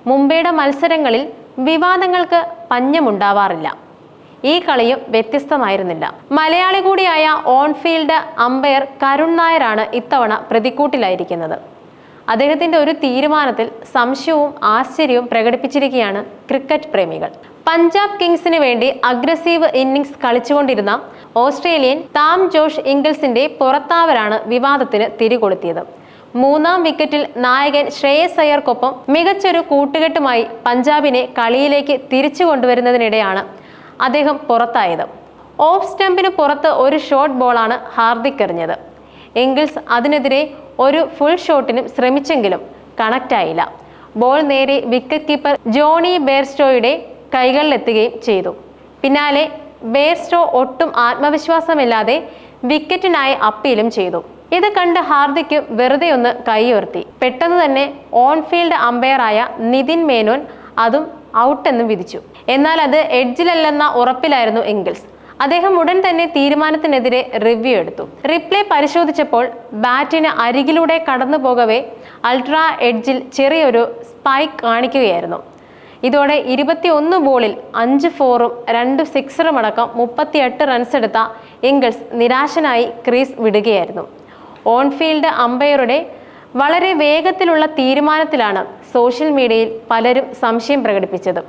മുംബൈയുടെ മത്സരങ്ങളിൽ വിവാദങ്ങൾക്ക് പഞ്ഞമുണ്ടാവാറില്ല. ഈ കളിയും വ്യത്യസ്തമായിരുന്നില്ല. മലയാളി കൂടിയായ ഓൺഫീൽഡ് അമ്പയർ കരുൺ നായരാണ് ഇത്തവണ പ്രതിക്കൂട്ടിലായിരിക്കുന്നത്. അദ്ദേഹത്തിന്റെ ഒരു തീരുമാനത്തിൽ സംശയവും ആശ്ചര്യവും പ്രകടിപ്പിച്ചിരിക്കുകയാണ് ക്രിക്കറ്റ് പ്രേമികൾ. പഞ്ചാബ് കിങ്സിന് വേണ്ടി അഗ്രസീവ് ഇന്നിംഗ്സ് കളിച്ചുകൊണ്ടിരുന്ന ഓസ്ട്രേലിയൻ താം ജോഷ് ഇംഗിൾസിന്റെ പുറത്താവലാണ് വിവാദത്തിന് തിരികൊളുത്തിയത്. 3-ാം വിക്കറ്റിൽ നായകൻ ശ്രേയസ് അയ്യർക്കൊപ്പം മികച്ചൊരു കൂട്ടുകെട്ടുമായി പഞ്ചാബിനെ കളിയിലേക്ക് തിരിച്ചു കൊണ്ടുവരുന്നതിനിടെയാണ് അദ്ദേഹം പുറത്തായത്. ഓഫ് സ്റ്റംപിന് പുറത്ത് ഒരു ഷോർട്ട് ബോളാണ് ഹാർദിക് എറിഞ്ഞത്. ഇംഗിൾസ് അതിനെതിരെ ഒരു ഫുൾ ഷോട്ടിനും ശ്രമിച്ചെങ്കിലും കണക്റ്റായില്ല. ബോൾ നേരെ വിക്കറ്റ് കീപ്പർ ജോണി ബെയർസ്റ്റോയുടെ കൈകളിലെത്തുകയും ചെയ്തു. പിന്നാലെ ബെയർസ്റ്റോ ഒട്ടും ആത്മവിശ്വാസമില്ലാതെ വിക്കറ്റിനായി അപ്പീലും ചെയ്തു. ഇത് കണ്ട് ഹാർദിക് വെറുതെ ഒന്ന് കൈയുയർത്തി. പെട്ടെന്ന് തന്നെ ഓൺഫീൽഡ് അമ്പയറായ നിതിൻ മേനോൻ അതും ഔട്ടെന്ന് വിധിച്ചു. എന്നാൽ അത് എഡ്ജിലല്ലെന്ന ഉറപ്പിലായിരുന്നു ഇംഗിൾസ്. അദ്ദേഹം ഉടൻ തന്നെ തീരുമാനത്തിനെതിരെ റിവ്യൂ എടുത്തു. റിപ്ലേ പരിശോധിച്ചപ്പോൾ ബാറ്റിന് അരികിലൂടെ കടന്നു പോകവേ അൾട്രാ എഡ്ജിൽ ചെറിയൊരു സ്പൈക്ക് കാണിക്കുകയായിരുന്നു. ഇതോടെ 21 ബോളിൽ 5 4-ഉം 2 6-ഉം അടക്കം 38 റൺസ് എടുത്ത ഇംഗിൾസ് നിരാശനായി ക്രീസ് വിടുകയായിരുന്നു. ഓൺഫീൽഡ് അമ്പയറുടെ വളരെ വേഗത്തിലുള്ള തീരുമാനത്തിലാണ് സോഷ്യൽ മീഡിയയിൽ പലരും സംശയം പ്രകടിപ്പിച്ചത്.